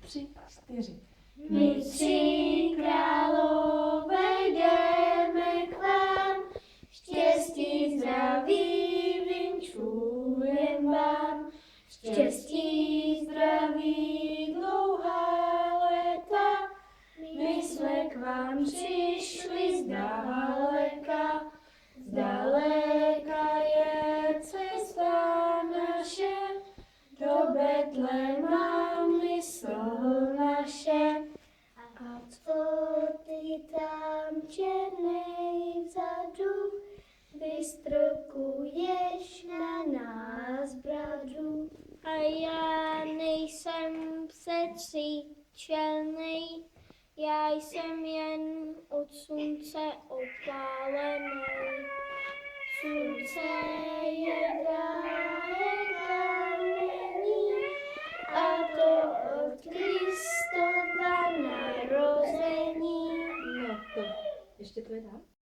3, 4. My tři králové jdeme k vám, štěstí, zdraví, vinčujem vám. Štěstí, zdraví, dlouhá léta, my jsme k vám přišli zdaleka. Zdaleka je cesta naše, do Betléma mysl naše. A co ty tam černej vzadu, vystrkuješ na nás bradu? A já nejsem přetříčelnej, já jsem jen od slunce opálenej. Slunce je drahé kamení, a to od Kristova narození. No, to ještě to je dál.